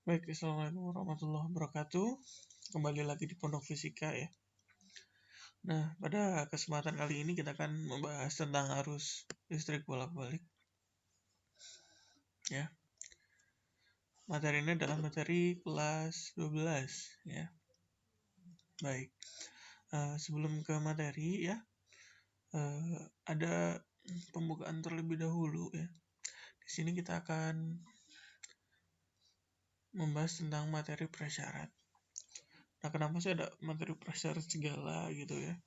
Baik, Assalamualaikum warahmatullahi wabarakatuh. Kembali lagi di Pondok Fisika ya. Nah, pada kesempatan kali ini kita akan membahas tentang arus listrik bolak-balik. Ya. Materi ini adalah materi kelas 12 ya. Baik. Sebelum ke materi ya, ada pembukaan terlebih dahulu ya. Di sini kita akan membahas tentang materi prasyarat. Nah, kenapa sih ada materi prasyarat segala gitu ya?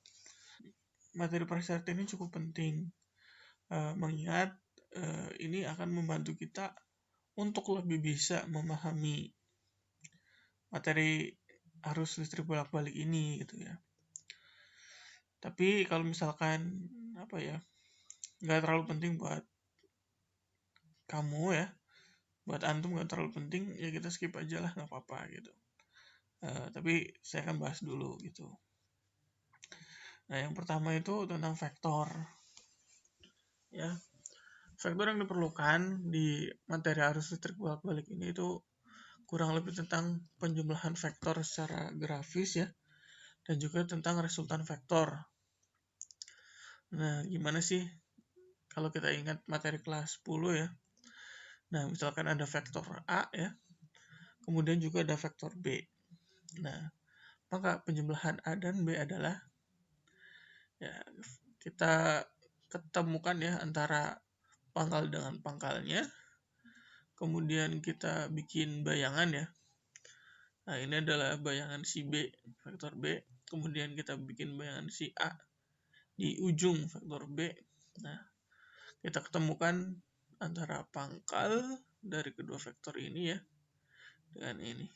Materi prasyarat ini cukup penting, mengingat ini akan membantu kita untuk lebih bisa memahami materi arus listrik bolak-balik ini gitu ya. Tapi kalau misalkan nggak terlalu penting buat kamu ya, buat antum nggak terlalu penting ya, kita skip aja lah, nggak apa-apa gitu. Tapi saya akan bahas dulu gitu. Nah, yang pertama itu tentang vektor ya. Vektor yang diperlukan di materi arus listrik bolak-balik ini itu kurang lebih tentang penjumlahan vektor secara grafis ya, dan juga tentang resultan vektor. Nah, gimana sih kalau kita ingat materi kelas 10 ya. Nah, misalkan ada vektor A ya, kemudian juga ada vektor B. Nah, maka penjumlahan A dan B adalah ya, kita ketemukan ya antara pangkal dengan pangkalnya, kemudian kita bikin bayangan ya. Nah, ini adalah bayangan si B, vektor B, kemudian kita bikin bayangan si A di ujung vektor B. Nah, kita ketemukan antara pangkal dari kedua vektor ini ya dengan ini.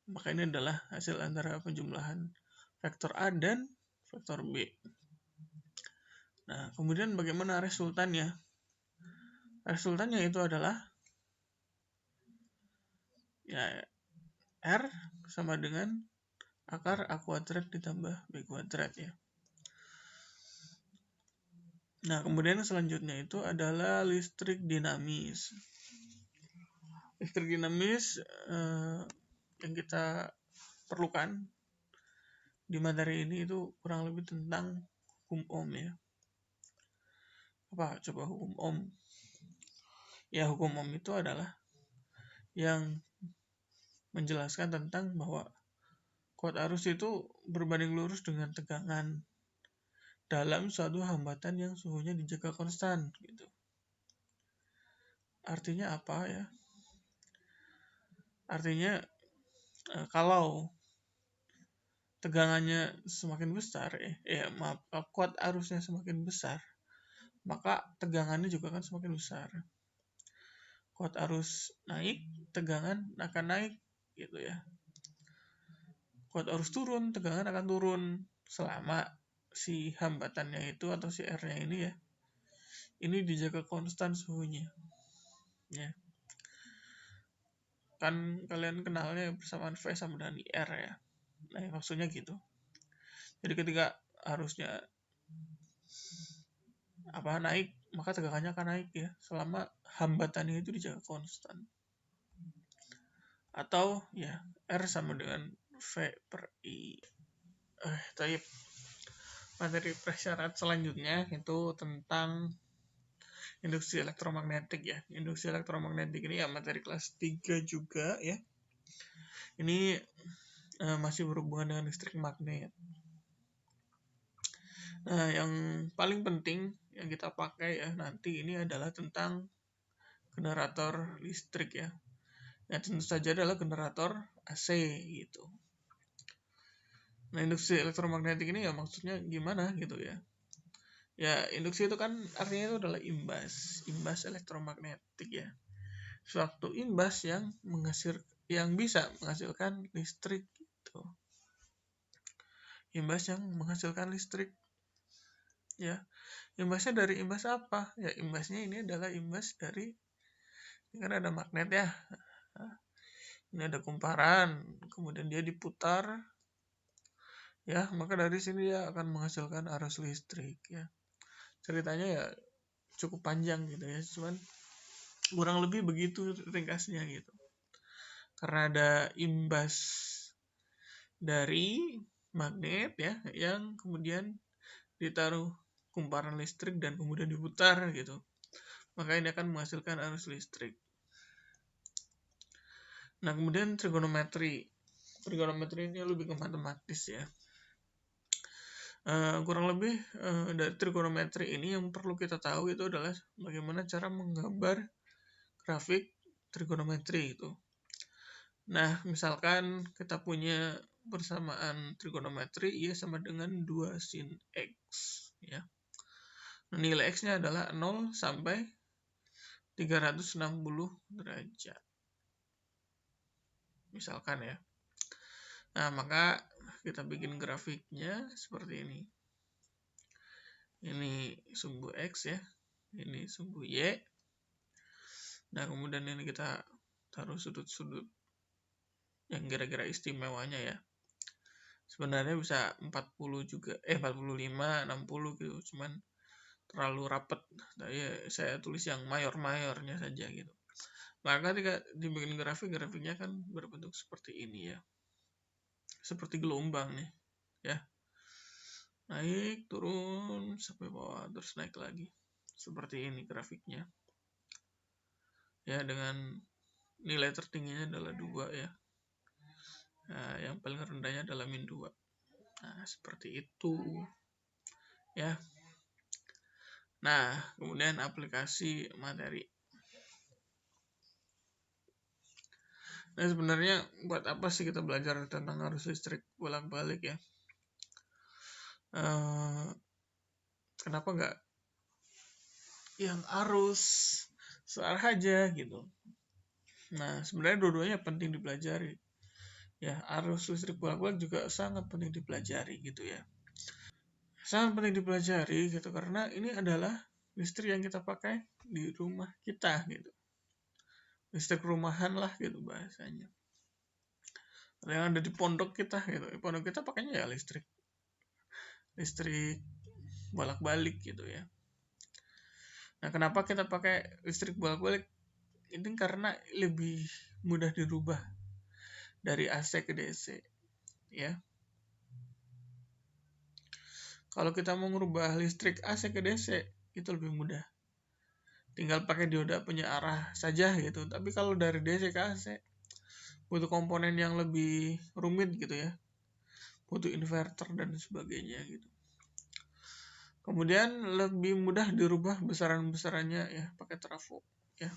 Maka ini adalah hasil antara penjumlahan vektor A dan vektor B. Nah, kemudian bagaimana resultannya? Resultannya itu adalah ya R sama dengan akar A kuadrat ditambah B kuadrat ya. Nah, kemudian selanjutnya itu adalah listrik dinamis. Listrik dinamis yang kita perlukan di materi ini itu kurang lebih tentang hukum Ohm ya. Apa coba hukum Ohm? Ya, hukum Ohm itu adalah yang menjelaskan tentang bahwa kuat arus itu berbanding lurus dengan tegangan dalam suatu hambatan yang suhunya dijaga konstan gitu. Artinya apa ya? Artinya kalau tegangannya semakin besar kuat arusnya semakin besar, maka tegangannya juga akan semakin besar. Kuat arus naik, tegangan akan naik gitu ya. Kuat arus turun, tegangan akan turun selama si hambatannya itu atau si R-nya ini ya, ini dijaga konstan suhunya ya. Kan kalian kenalnya persamaan V sama dengan IR ya. Nah, maksudnya gitu. Jadi ketika arusnya naik, maka tegangannya akan naik ya selama hambatannya itu dijaga konstan. Atau ya R sama dengan V per I. Tapi materi prasyarat selanjutnya itu tentang induksi elektromagnetik ya. Induksi elektromagnetik ini ya materi kelas 3 juga ya. Ini masih berhubungan dengan listrik magnet. Nah, yang paling penting yang kita pakai ya nanti ini adalah tentang generator listrik ya. Nah, tentu saja adalah generator AC gitu. Nah, induksi elektromagnetik ini ya maksudnya gimana gitu ya. Ya, induksi itu kan artinya itu adalah imbas elektromagnetik ya. Suatu imbas yang bisa menghasilkan listrik gitu. Imbas yang menghasilkan listrik ya. Imbasnya dari imbas apa? Ya, imbasnya ini adalah imbas dari, ini kan ada magnet ya. Ini ada kumparan, kemudian dia diputar ya, maka dari sini dia akan menghasilkan arus listrik ya. Ceritanya ya cukup panjang gitu ya, cuman kurang lebih begitu ringkasnya gitu. karena ada imbas dari magnet ya, yang kemudian ditaruh kumparan listrik dan kemudian diputar gitu. Maka ini akan menghasilkan arus listrik. Nah, kemudian trigonometri. Trigonometri ini lebih ke matematis ya. Kurang lebih dari trigonometri ini yang perlu kita tahu itu adalah bagaimana cara menggambar grafik trigonometri itu. Nah, misalkan kita punya persamaan trigonometri ya sama dengan 2 sin X ya. Nah, nilai X-nya adalah 0 sampai 360 derajat. Misalkan ya. Nah, maka kita bikin grafiknya seperti ini. Ini sumbu X ya. Ini sumbu Y. Nah, kemudian ini kita taruh sudut-sudut yang kira-kira istimewanya ya. Sebenarnya bisa 40 juga, 45, 60 gitu. Cuman terlalu rapet. Nah, ya, saya tulis yang mayor-mayornya saja gitu. Maka ketika dibikin grafik, grafiknya kan berbentuk seperti ini ya. Seperti gelombang nih ya. Naik, turun, sampai bawah, terus naik lagi. Seperti ini grafiknya. Ya, dengan nilai tertingginya adalah 2 ya. Nah, yang paling rendahnya adalah min 2. Nah, seperti itu. Ya. Nah, kemudian aplikasi materi. Nah, sebenarnya buat apa sih kita belajar tentang arus listrik bolak-balik ya? Kenapa nggak yang arus searah aja gitu? Nah, sebenarnya dua-duanya penting dipelajari. Ya, arus listrik bolak-balik juga sangat penting dipelajari gitu ya. Sangat penting dipelajari gitu karena ini adalah listrik yang kita pakai di rumah kita gitu. Listrik rumahan lah gitu bahasanya. Yang ada di pondok kita gitu. Di pondok kita pakainya ya listrik bolak-balik gitu ya. Nah, kenapa kita pakai listrik bolak-balik? Ini karena lebih mudah dirubah dari AC ke DC ya. Kalau kita mau merubah listrik AC ke DC itu lebih mudah. Tinggal pakai dioda penyearah saja gitu. Tapi kalau dari DC ke AC butuh komponen yang lebih rumit gitu ya. Butuh inverter dan sebagainya gitu. Kemudian lebih mudah dirubah besaran-besarannya ya pakai trafo ya.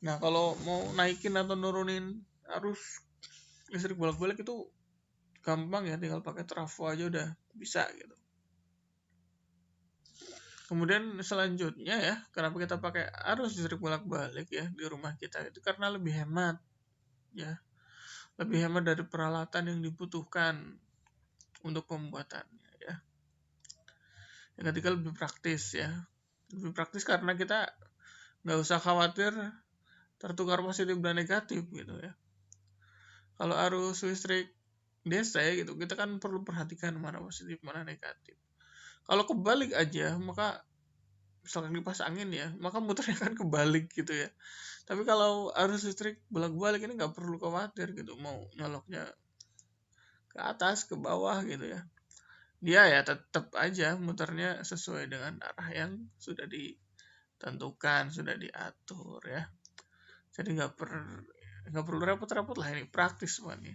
Nah, kalau mau naikin atau nurunin arus listrik bolak-balik itu gampang ya, tinggal pakai trafo aja udah bisa gitu. Kemudian selanjutnya ya, kenapa kita pakai arus listrik bolak-balik ya di rumah kita itu karena lebih hemat ya. Lebih hemat dari peralatan yang dibutuhkan untuk pembuatannya ya. Yang ketiga lebih praktis ya. Lebih praktis karena kita nggak usah khawatir tertukar positif dan negatif gitu ya. Kalau arus listrik DC gitu, kita kan perlu perhatikan mana positif, mana negatif. Kalau kebalik aja, maka misalkan kipas angin ya, maka muternya kan kebalik gitu ya. Tapi kalau arus listrik bolak-balik ini nggak perlu khawatir gitu, mau nyoloknya ke atas, ke bawah gitu ya. Dia ya tetap aja muternya sesuai dengan arah yang sudah ditentukan, sudah diatur ya. Jadi nggak perlu repot-repot lah, ini praktis semuanya.